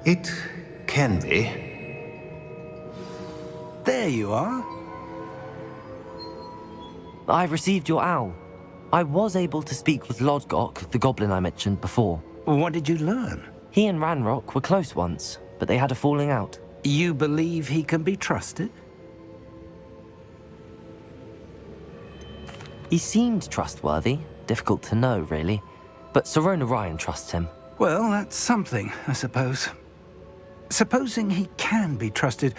It can be. There you are. I received your owl. I was able to speak with Lodgok, the goblin I mentioned before. What did you learn? He and Ranrock were close once, but they had a falling out. You believe he can be trusted? He seemed trustworthy. Difficult to know, really. But Sirona Ryan trusts him. Well, that's something, I suppose. Supposing he can be trusted,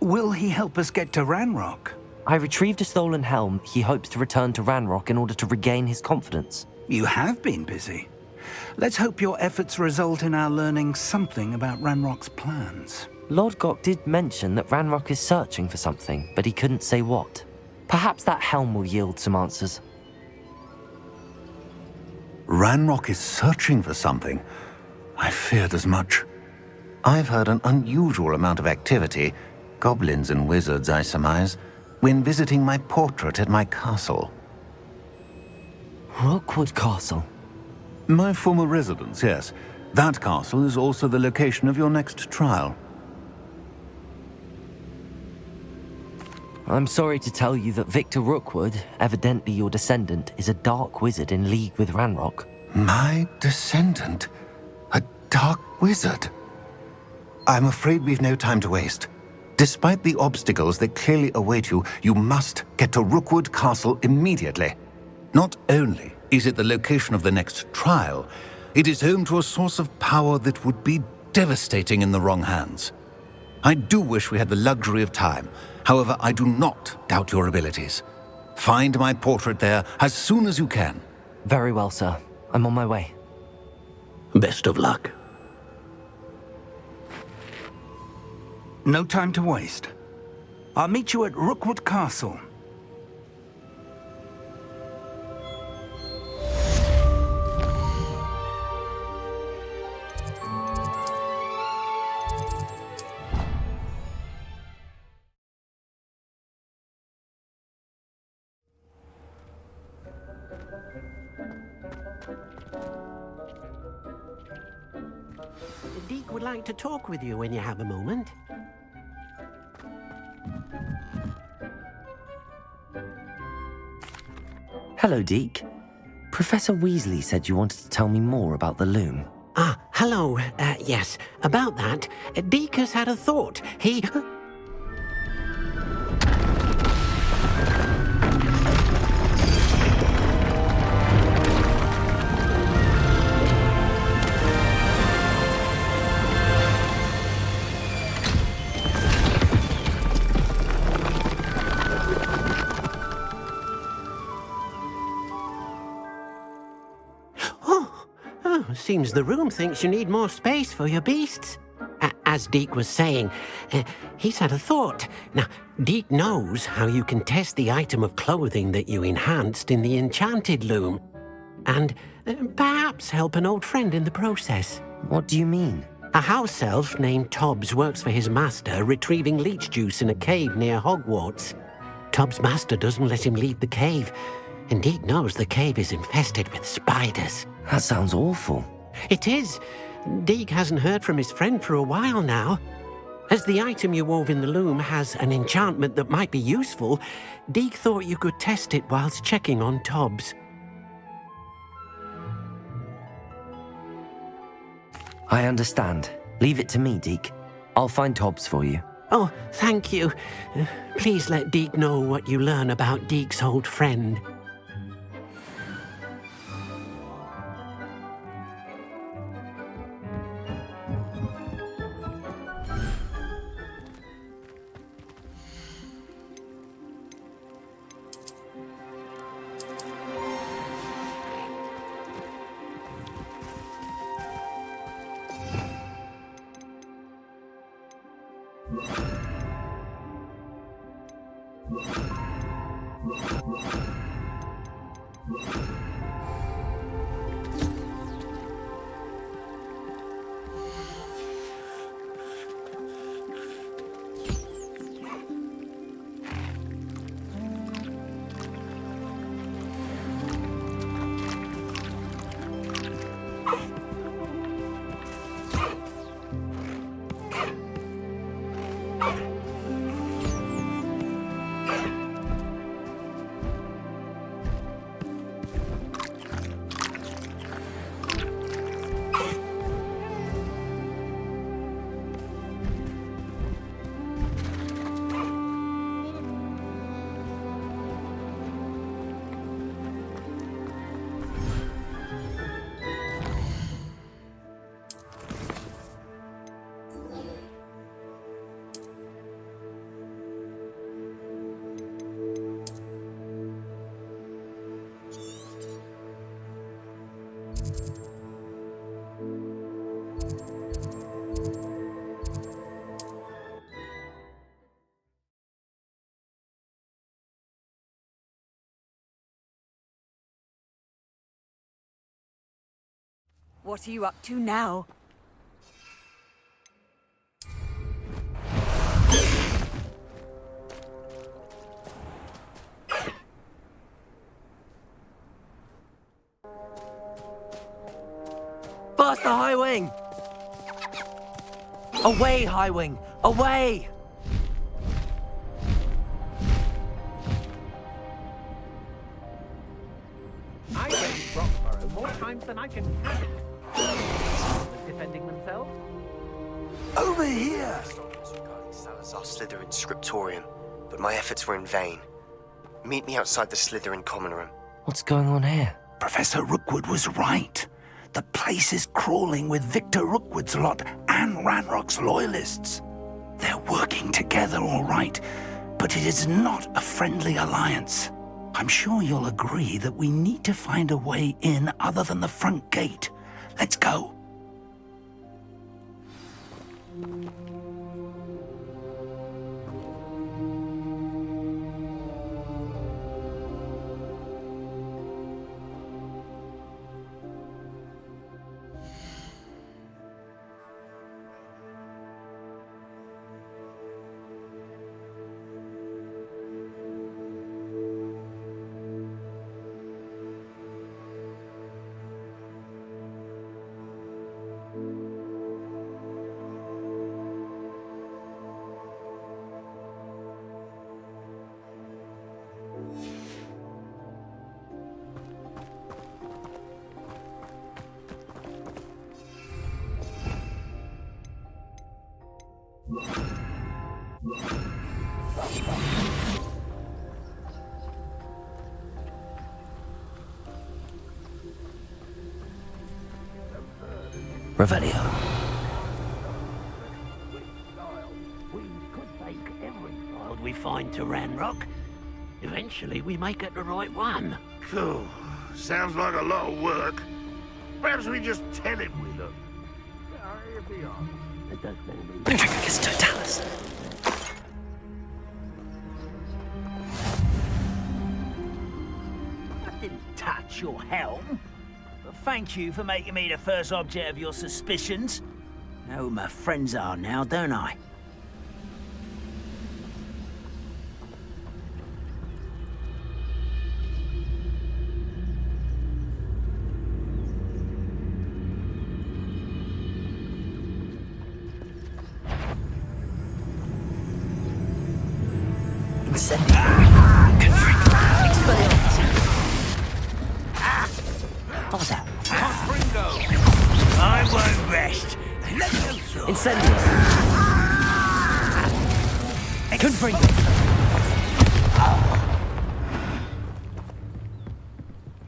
will he help us get to Ranrock? I retrieved a stolen helm. He hopes to return to Ranrock in order to regain his confidence. You have been busy. Let's hope your efforts result in our learning something about Ranrock's plans. Lodgok did mention that Ranrock is searching for something, but he couldn't say what. Perhaps that helm will yield some answers. Ranrock is searching for something. I feared as much. I've heard an unusual amount of activity, goblins and wizards, I surmise, when visiting my portrait at my castle. Rookwood Castle? My former residence, yes. That castle is also the location of your next trial. I'm sorry to tell you that Victor Rookwood, evidently your descendant, is a dark wizard in league with Ranrock. My descendant? A dark wizard? I'm afraid we've no time to waste. Despite the obstacles that clearly await you, you must get to Rookwood Castle immediately. Not only is it the location of the next trial, it is home to a source of power that would be devastating in the wrong hands. I do wish we had the luxury of time. However, I do not doubt your abilities. Find my portrait there as soon as you can. Very well, sir. I'm on my way. Best of luck. No time to waste. I'll meet you at Rookwood Castle. Deke would like to talk with you when you have a moment. Hello, Deke. Professor Weasley said you wanted to tell me more about the loom. Ah, hello. Yes, about that. Deke has had a thought. He... Seems the room thinks you need more space for your beasts. As Deke was saying, he's had a thought. Now, Deke knows how you can test the item of clothing that you enhanced in the enchanted loom. And perhaps help an old friend in the process. What do you mean? A house elf named Tobbs works for his master, retrieving leech juice in a cave near Hogwarts. Tobbs' master doesn't let him leave the cave, and Deke knows the cave is infested with spiders. That sounds awful. It is. Deke hasn't heard from his friend for a while now. As the item you wove in the loom has an enchantment that might be useful, Deke thought you could test it whilst checking on Tobbs. I understand. Leave it to me, Deke. I'll find Tobbs for you. Oh, thank you. Please let Deke know what you learn about Deke's old friend. What are you up to now? Faster, High Wing! Away, High Wing! Away! I've raided Roxborough more times than I can count. Defending themselves? Over here! Regarding Salazar's Slytherin scriptorium, but my efforts were in vain. Meet me outside the Slytherin common room. What's going on here? Professor Rookwood was right. The place is crawling with Victor Rookwood's lot and Ranrock's loyalists. They're working together, all right, but it is not a friendly alliance. I'm sure you'll agree that we need to find a way in other than the front gate. Let's go. Revelio. We could take every child we find to Ranrock. Eventually, we may get the right one. Phew. Sounds like a lot of work. Perhaps we just tell him we look. It does sound Wingardium Totalis. I didn't touch your helm. But thank you for making me the first object of your suspicions. Know who my friends are now, don't I? What was that? I won't rest. Let me through. Incendio. Confringo.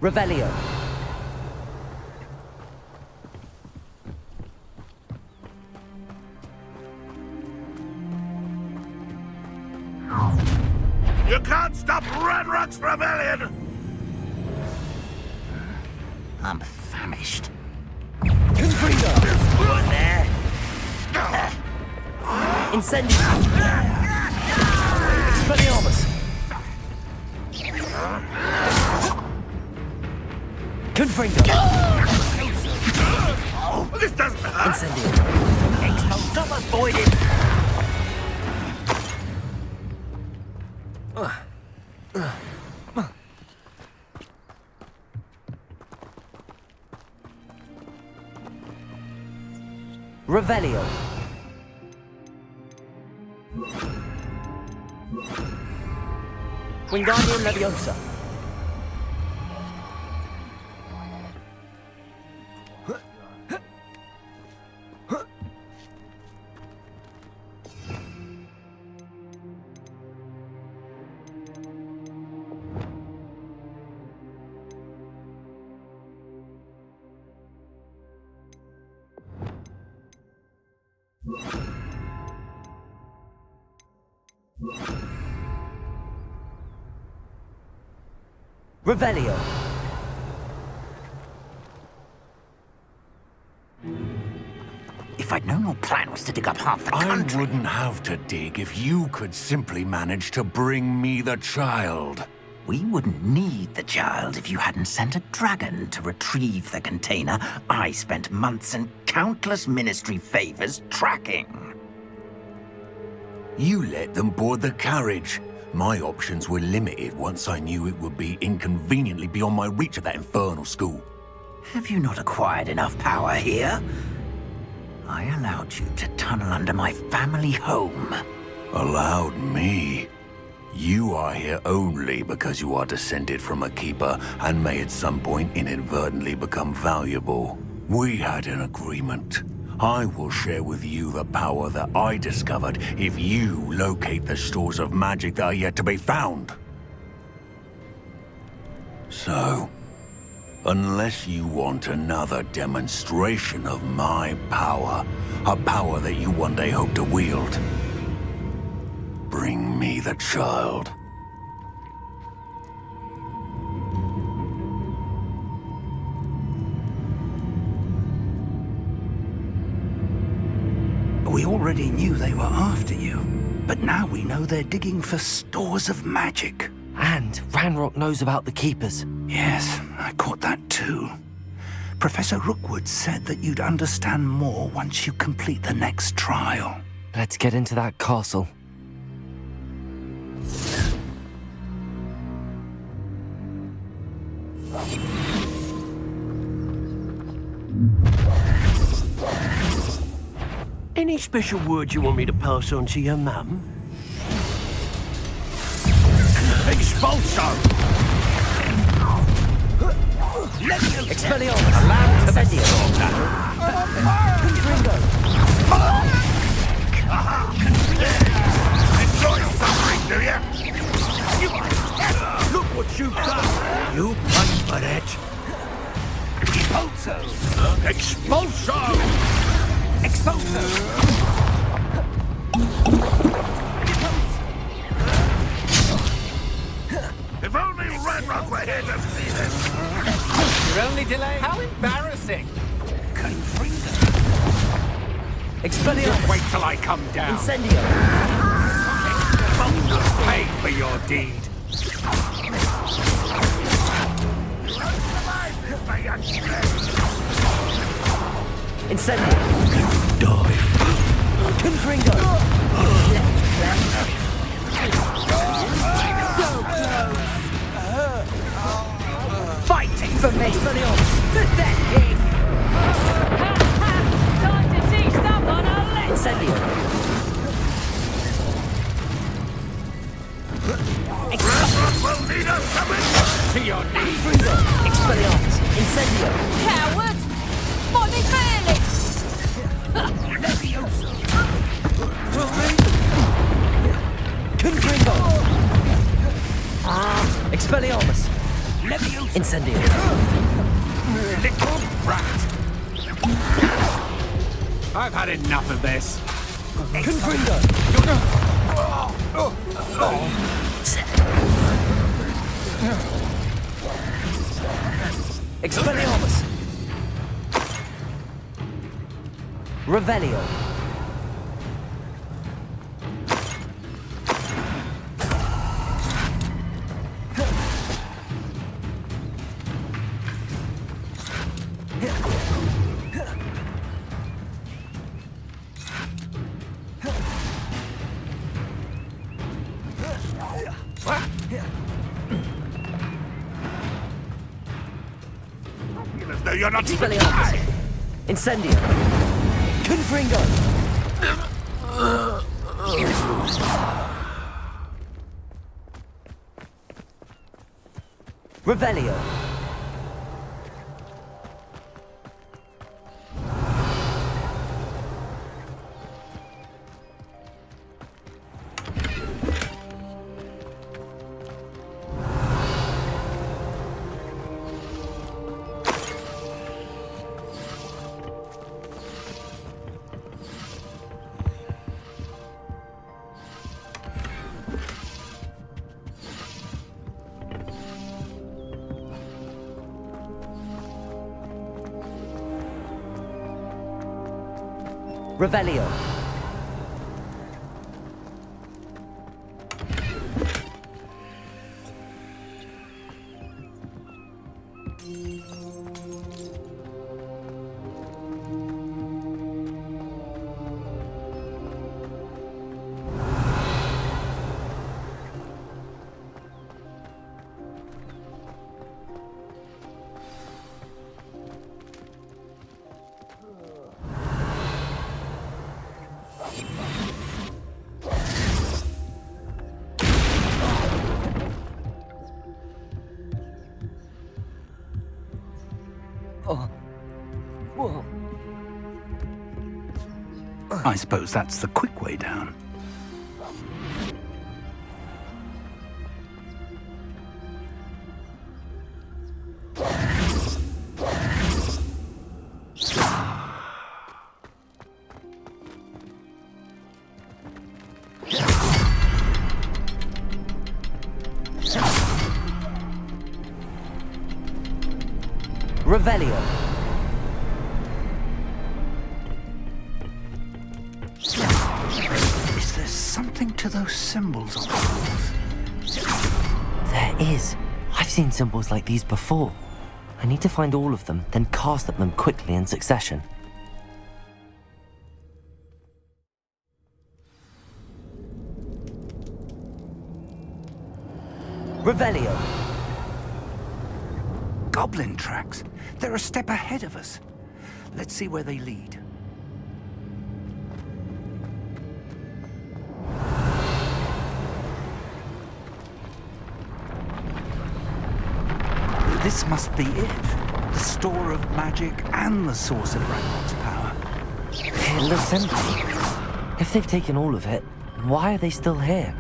Revelio. You can't stop Ranrock's rebellion! I'm famished. Confringo. What there? Incendio. Expelliarmus. Confringo. Oh, this doesn't hurt! Incendio. Expel avoided. Revelio. Wingardium Leviosa. Revelio. If I'd known your plan was to dig up half the I country... wouldn't have to dig if you could simply manage to bring me the child. We wouldn't need the child if you hadn't sent a dragon to retrieve the container I spent months and countless ministry favors tracking. You let them board the carriage. My options were limited once I knew it would be inconveniently beyond my reach at that infernal school. Have you not acquired enough power here? I allowed you to tunnel under my family home. Allowed me? You are here only because you are descended from a keeper and may at some point inadvertently become valuable. We had an agreement. I will share with you the power that I discovered if you locate the stores of magic that are yet to be found. So, unless you want another demonstration of my power, a power that you one day hope to wield, bring me the child. We already knew they were after you, but now we know they're digging for stores of magic. And Ranrock knows about the Keepers. Yes, I caught that too. Professor Rookwood said that you'd understand more once you complete the next trial. Let's get into that castle. Any special words you want me to pass on to your mum? Expulso! Expelliarmus! Incendio! Enjoy suffering, do you? Look what you've done! You paid for that! Expulso! Expulso! If only Ranrock were here to see this! Your only delay? How embarrassing! Expelliarmus! Wait till I come down. Incendio! Pay for your deed. Incendio! Dive! Confringo! Fighting For me! Expelliarmus! pathetic! Time to teach someone a lesson! Incendio! Ranrock will need us coming! To your knees. Confringo! Expelliarmus! Incendio! Coward! Fight me fairly! Confringo! Expelliarmus! Incendio! Little brat. I've had enough of this. Confringo! Expelliarmus! Revelio! As though you're not even Expelliarmus! trying! Incendio! Confringo! Revelio! Revelio! I suppose that's the quick way down. Revelio. Is there something to those symbols on the walls? There is. I've seen symbols like these before. I need to find all of them, then cast at them quickly in succession. Revelio. Goblin tracks. They're a step ahead of us. Let's see where they lead. This must be it. The store of magic and the source of Ranrock's power. It looks empty. If they've taken all of it, why are they still here?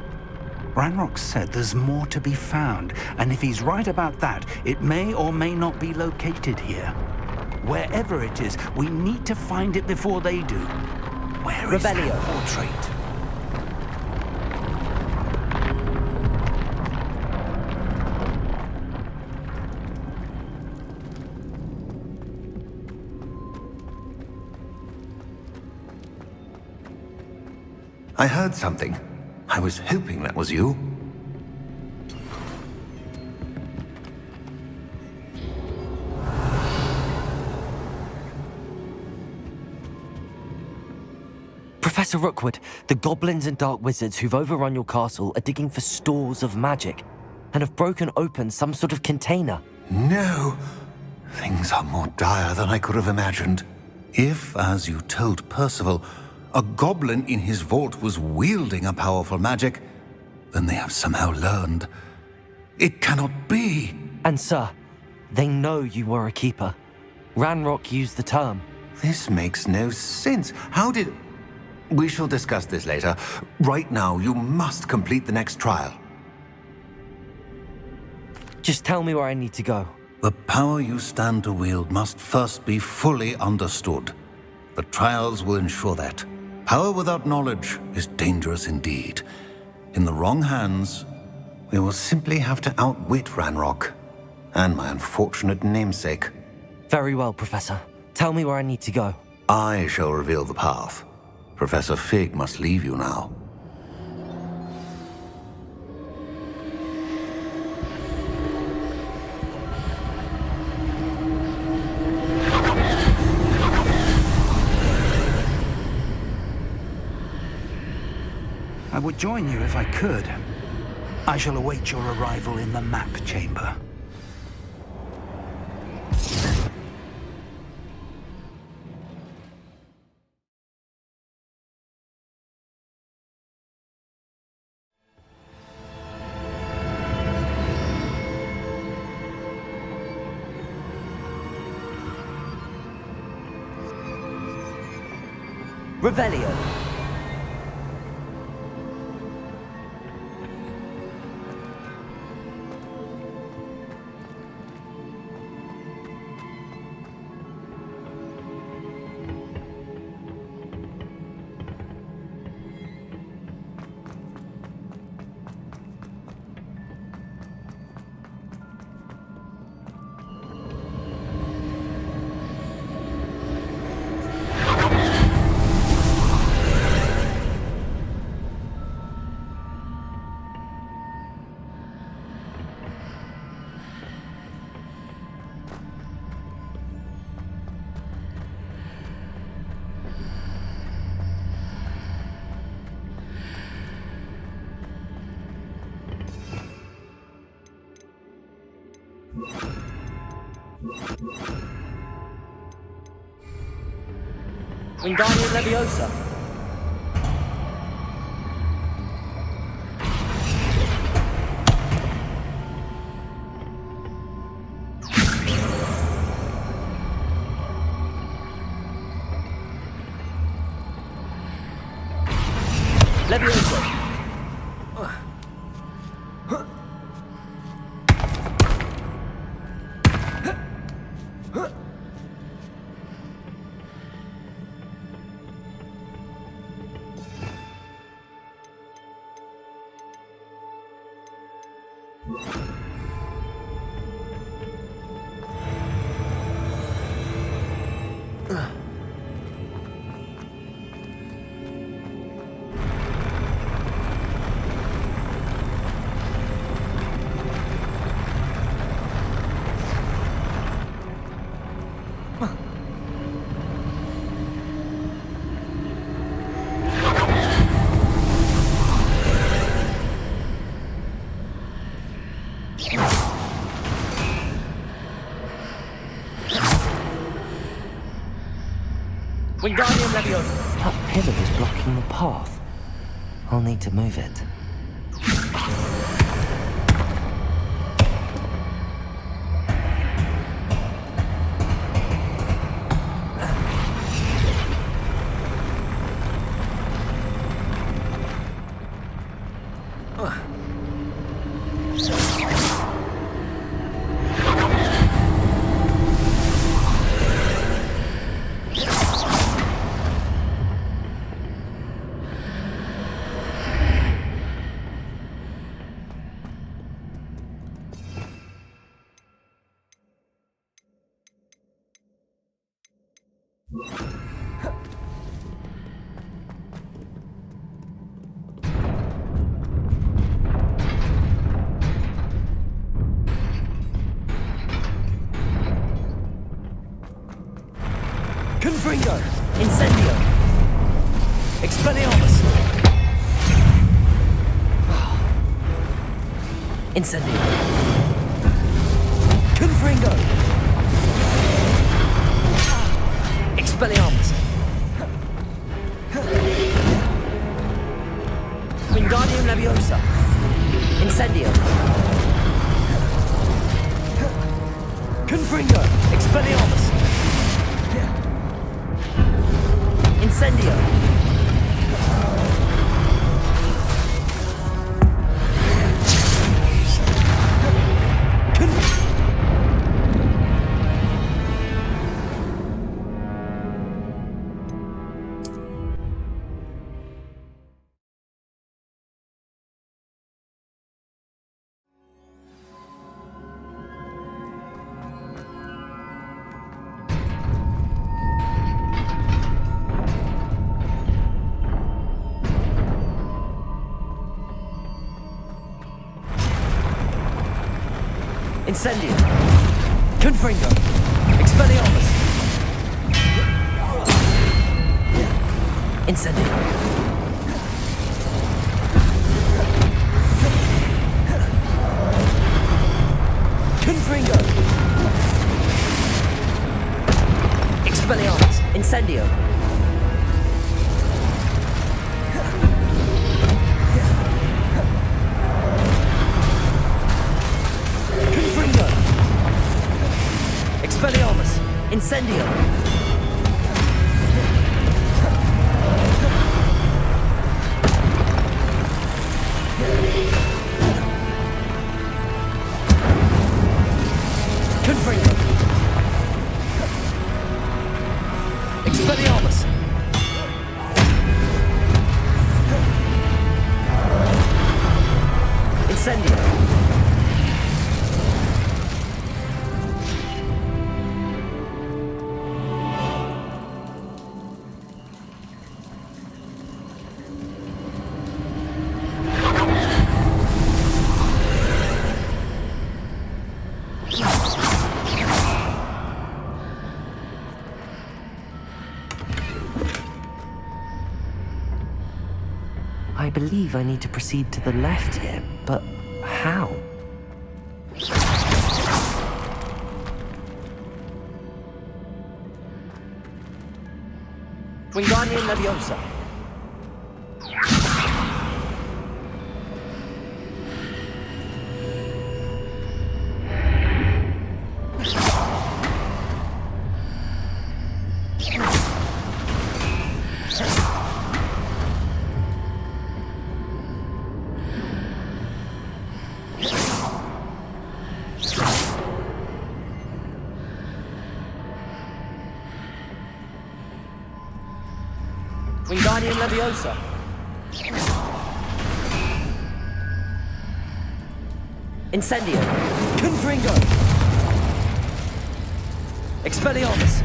Ranrock said there's more to be found, and if he's right about that, it may or may not be located here. Wherever it is, we need to find it before they do. Where is Revelio. that portrait? I heard something. I was hoping that was you. Professor Rookwood, the goblins and dark wizards who've overrun your castle are digging for stores of magic and have broken open some sort of container. No! Things are more dire than I could have imagined. If, as you told Percival, a goblin in his vault was wielding a powerful magic, then they have somehow learned. It cannot be! And sir, they know you were a keeper. Ranrock used the term. This makes no sense. How did... We shall discuss this later. Right now, you must complete the next trial. Just tell me where I need to go. The power you stand to wield must first be fully understood. The trials will ensure that. Power without knowledge is dangerous indeed. In the wrong hands, we will simply have to outwit Ranrock and my unfortunate namesake. Very well, Professor. Tell me where I need to go. I shall reveal the path. Professor Fig must leave you now. I would join you if I could. I shall await your arrival in the map chamber. Revelio. Wingardium Leviosa. Leviosa. Wingardium Leviosa. That pillar is blocking the path. I'll need to move it. Confringo! Incendio! Expelliarmus! Incendio! Confringo! Expelliarmus! Wingardium Leviosa! Incendio! Confringo! Expelliarmus! Incendio! Incendio! Confringo! Expelliarmus! Incendio! Confringo! Expelliarmus! Incendio! Expelliarmus! Incendio! Confringo! Expelliarmus! Incendio! I believe I need to proceed to the left here, but how? Wingardium Leviosa. Wingardium Leviosa. Incendio. Confringo. Expelliarmus.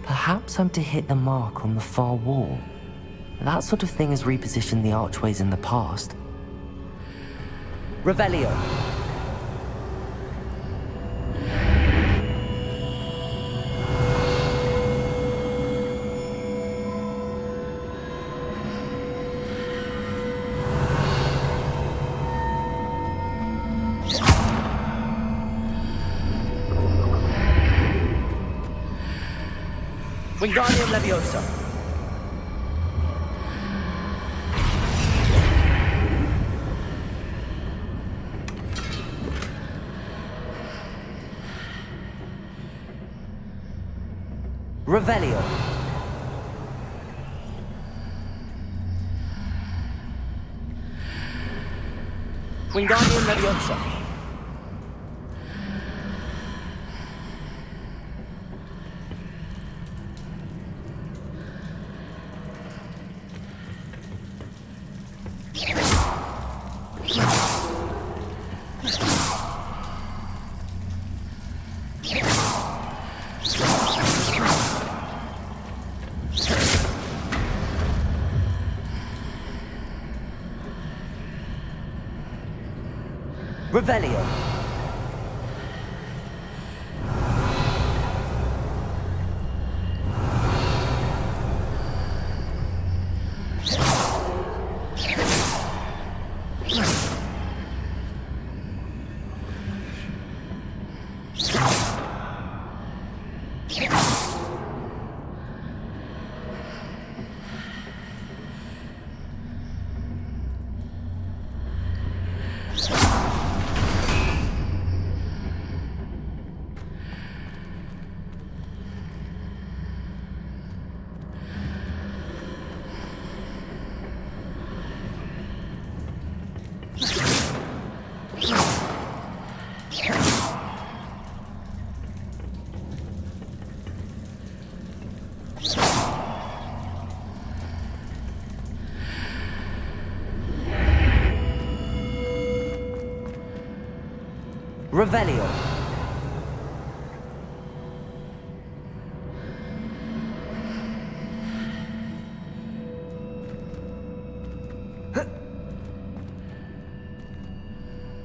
Perhaps I'm to hit the mark on the far wall. That sort of thing has repositioned the archways in the past. Revelio. Wingardium Leviosa. Revelio. Wingardium Leviosa. Revelio. Revelio.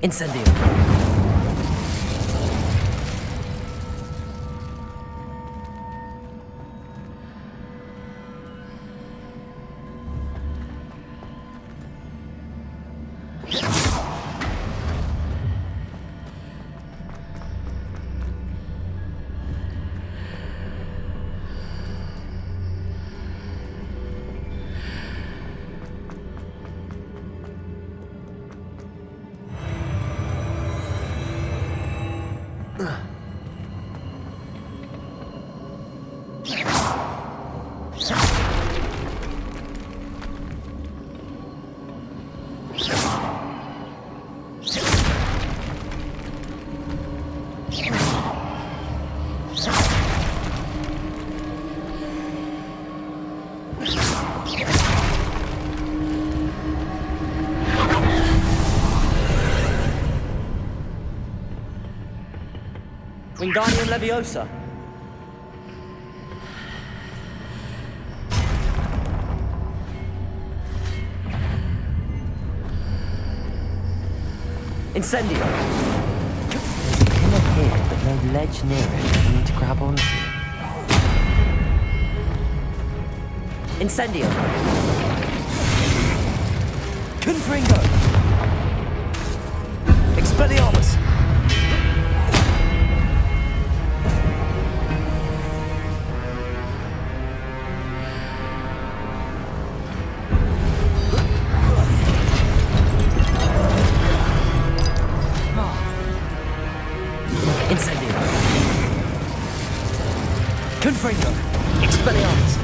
Incendio. Wingardium Leviosa. Incendio. There's a pillar here, but no ledge near it I need to grab onto. Incendio. Confringo. Expelliarmus! Incendio! Confringo! Expelliarmus!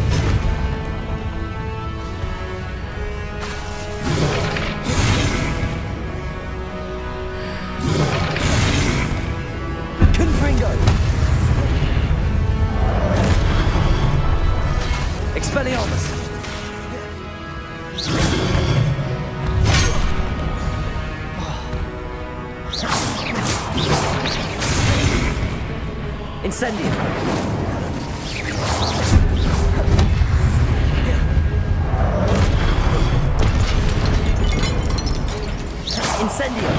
Confringo! Expelliarmus! Incendio! Incendio!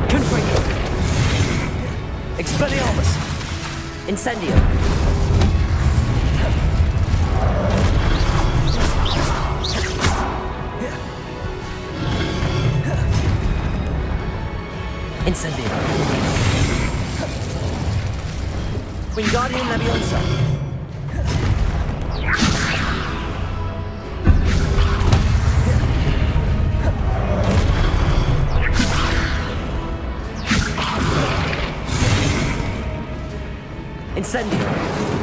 Confringo! Expelliarmus! Incendio! Incendio! Wingardium Leviosa! Incendio!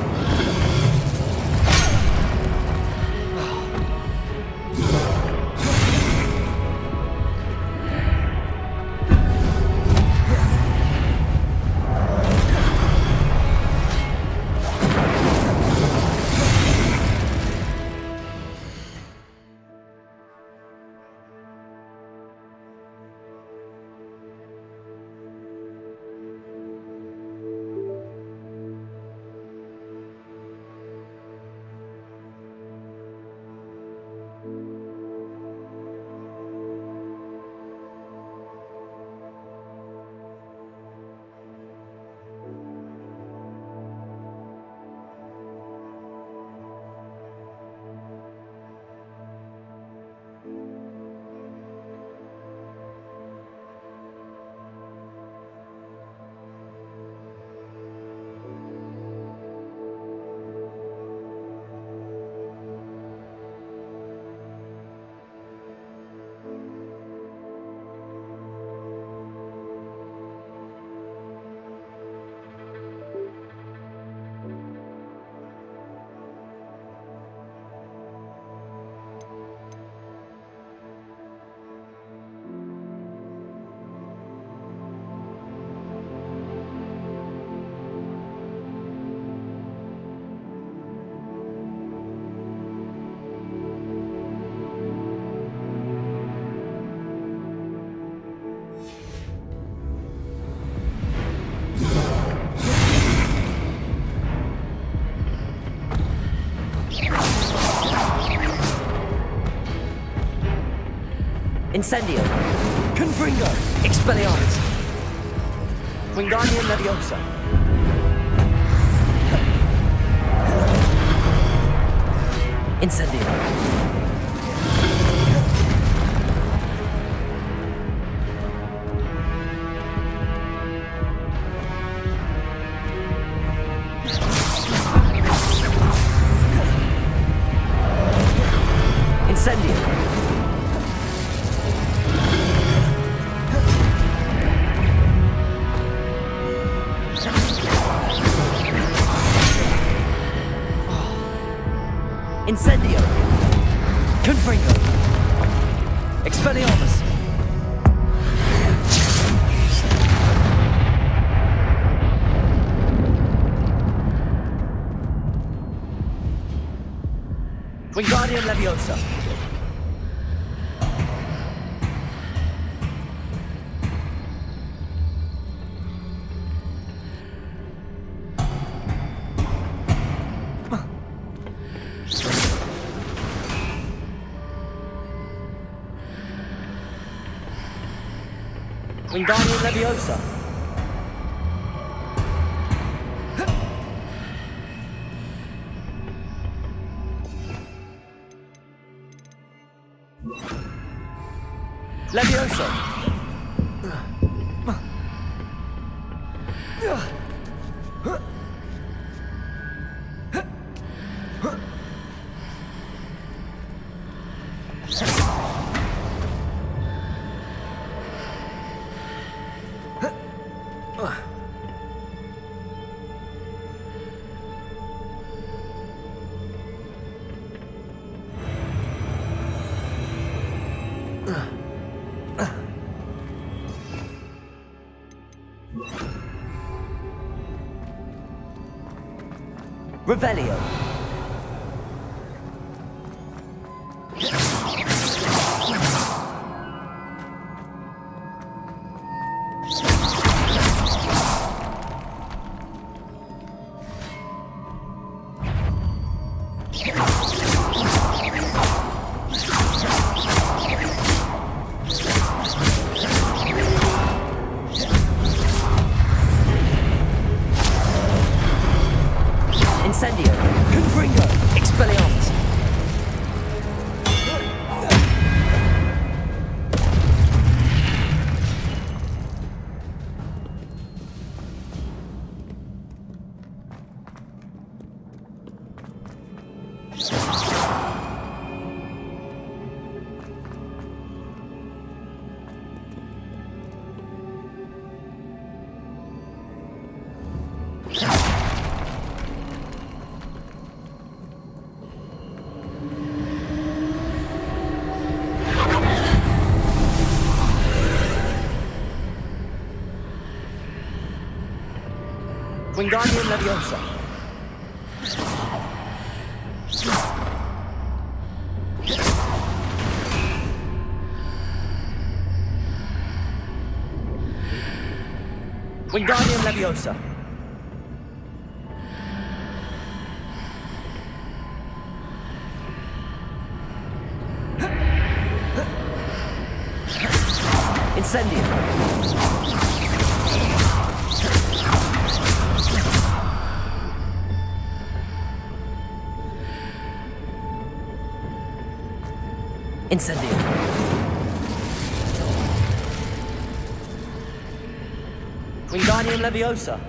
Incendio! Confringo! Expelliarmus! Wingardium Leviosa! Incendio! Incendio! Incendio! Confringo! Expelliarmus! Wingardium Leviosa! Wingardium Leviosa! Leviosa! Revelio. Incendio. Confringo. Expelliarmus. Wingardium Leviosa. Wingardium Leviosa. Incendio. Incendio. Wingardium Leviosa.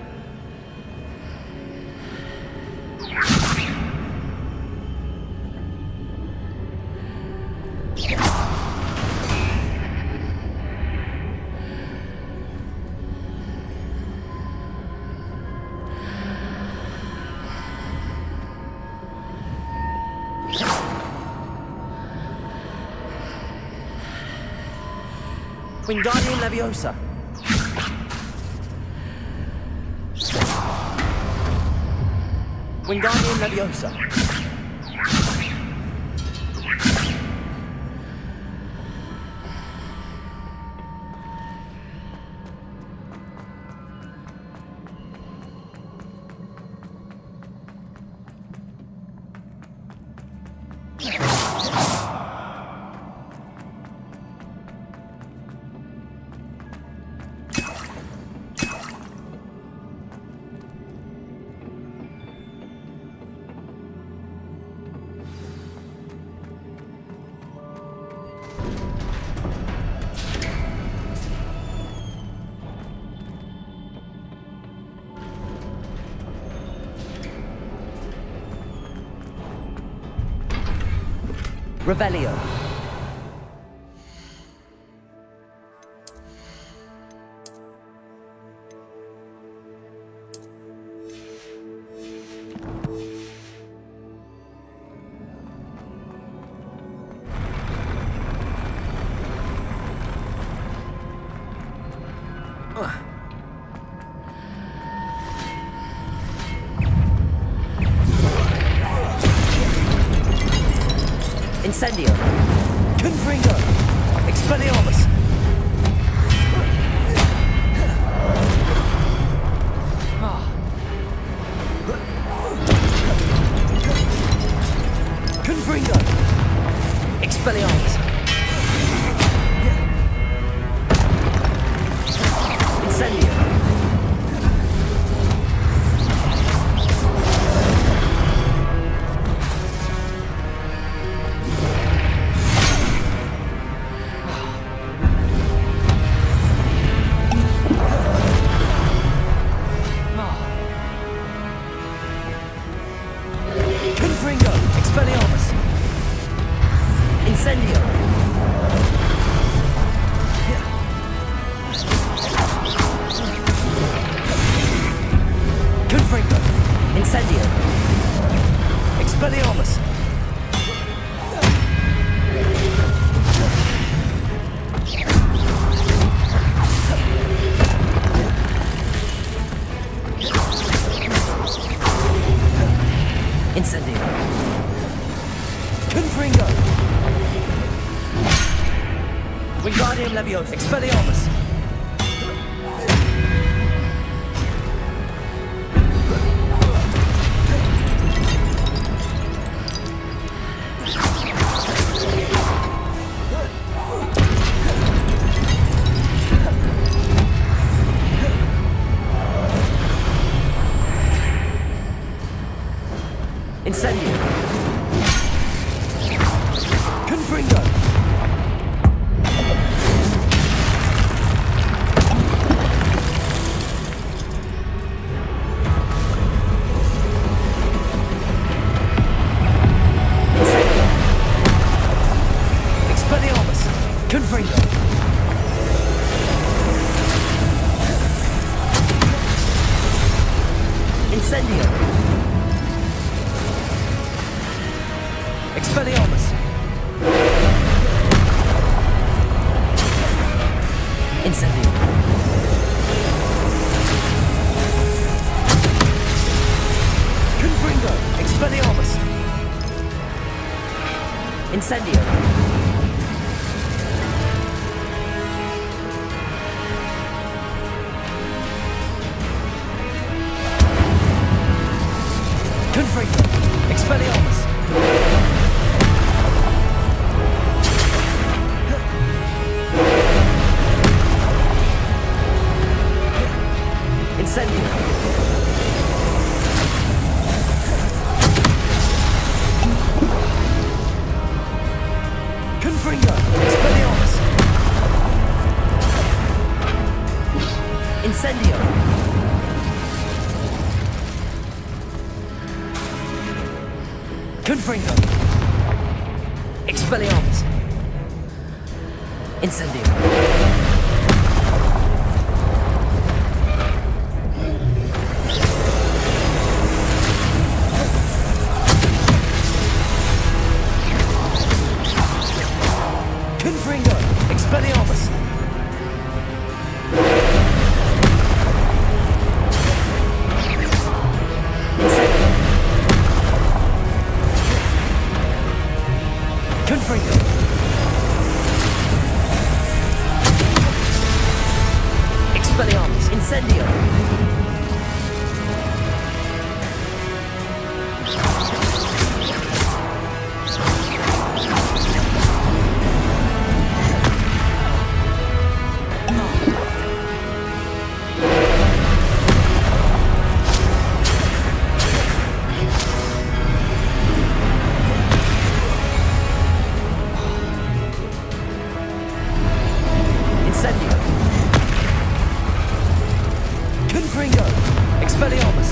Wingardium Leviosa. Wingardium Leviosa. Revelio. Incendio. Confringo. Expelliarmus. Confringo. Expelliarmus. Incendio. Wingardium Leviosa. Expelliarmus. Incendio. Confringo. Incendio. Expelliarmus. Confringo. Incendio. Expelliarmus. Incendio. Confringo. Expelliarmus. Incendio. Confringo. Expelliarmus. Incendio. Confringo. Expelliarmus. Incendio. Confringo. Expelliarmus. Incendio. Confringo. Expelliarmus. Incendio. Confringo. Expelliarmus. Incendio. Incendio. Confringo. Expelliarmus.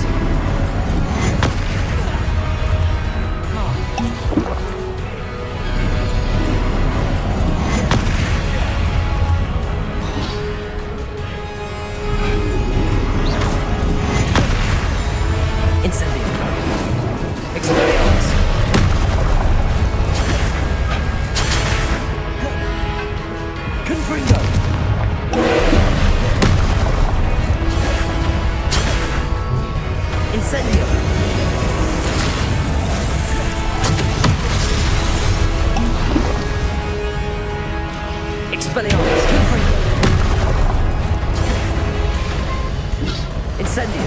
Incendio. Expelliarmus. Confringo. Incendio. Expelliarmus. Confringo. Incendio.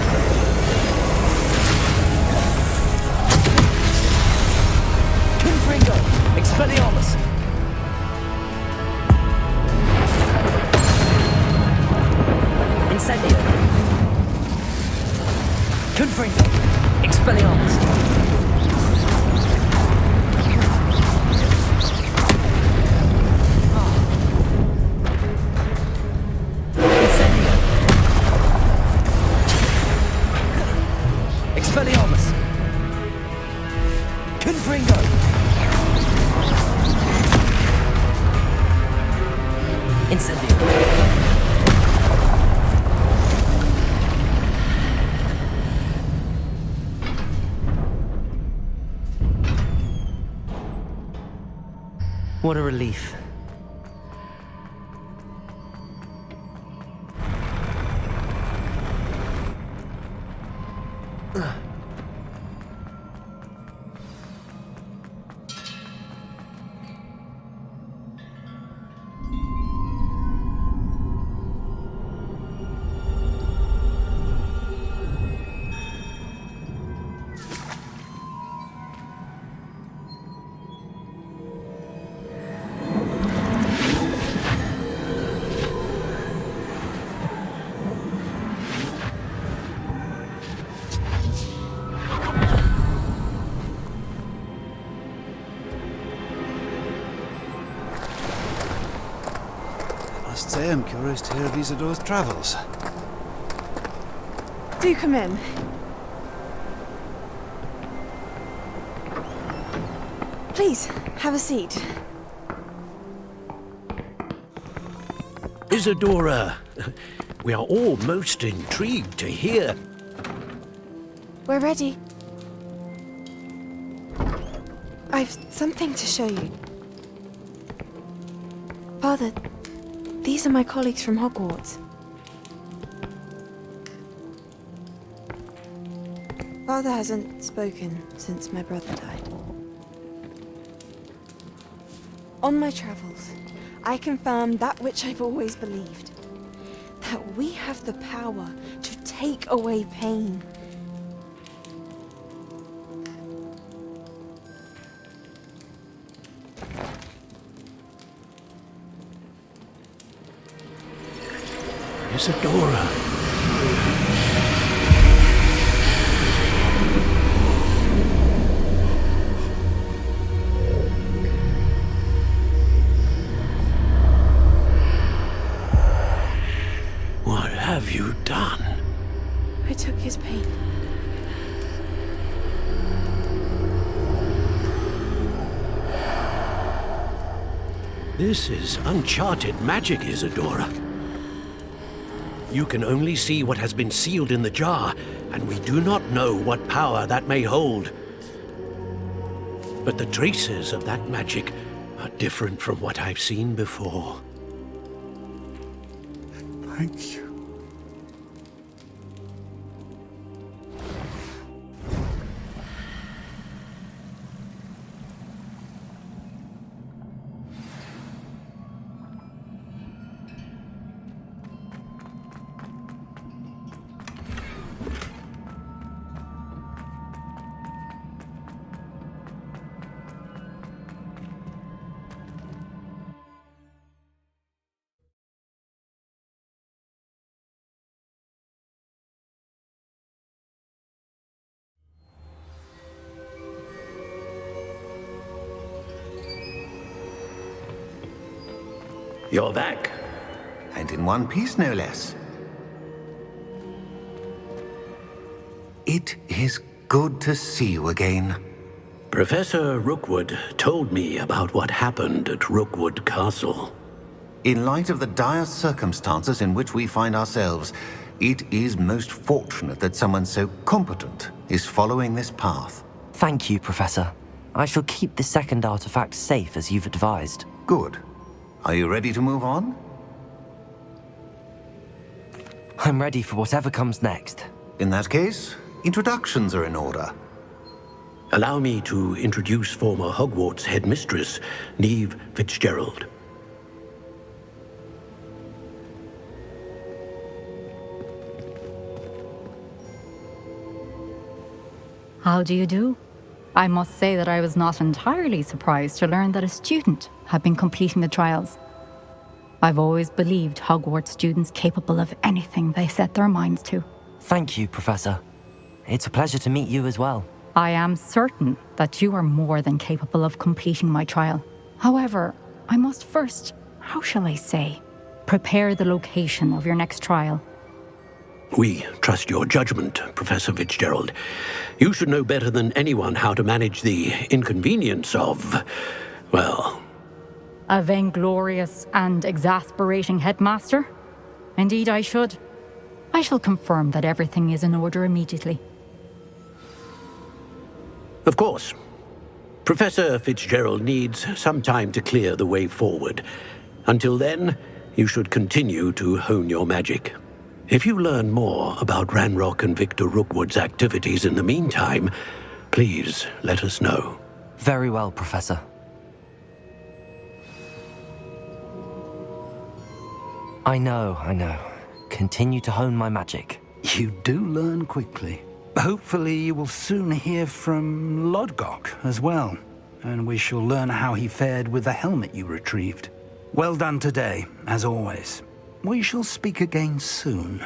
Confringo. Expelliarmus. Incendio. Confringo. Expelliarmus. Incendio. Expelliarmus. Confringo. Incendio. What a relief. am curious to hear of Isadore's travels. Do come in. Please, have a seat. Isadora, we are all most intrigued to hear. We're ready. I've something to show you. Father, these are my colleagues from Hogwarts. Father hasn't spoken since my brother died. On my travels, I confirmed that which I've always believed. That we have the power to take away pain. Isadora. What have you done? I took his pain. This is uncharted magic, Isadora. You can only see what has been sealed in the jar, and we do not know what power that may hold. But the traces of that magic are different from what I've seen before. Thank you. You're back. And in one piece, no less. It is good to see you again. Professor Rookwood told me about what happened at Rookwood Castle. In light of the dire circumstances in which we find ourselves, it is most fortunate that someone so competent is following this path. Thank you, Professor. I shall keep the second artifact safe as you've advised. Good. Are you ready to move on? I'm ready for whatever comes next. In that case, introductions are in order. Allow me to introduce former Hogwarts headmistress, Neve Fitzgerald. How do you do? I must say that I was not entirely surprised to learn that a student had been completing the trials. I've always believed Hogwarts students capable of anything they set their minds to. Thank you, Professor. It's a pleasure to meet you as well. I am certain that you are more than capable of completing my trial. However, I must first, how shall I say, prepare the location of your next trial. We trust your judgment, Professor Fitzgerald. You should know better than anyone how to manage the inconvenience of, well... A vainglorious and exasperating headmaster? Indeed I should. I shall confirm that everything is in order immediately. Of course. Professor Fitzgerald needs some time to clear the way forward. Until then, you should continue to hone your magic. If you learn more about Ranrock and Victor Rookwood's activities in the meantime, please let us know. Very well, Professor. I know. Continue to hone my magic. You do learn quickly. Hopefully you will soon hear from Lodgok as well, and we shall learn how he fared with the helmet you retrieved. Well done today, as always. We shall speak again soon.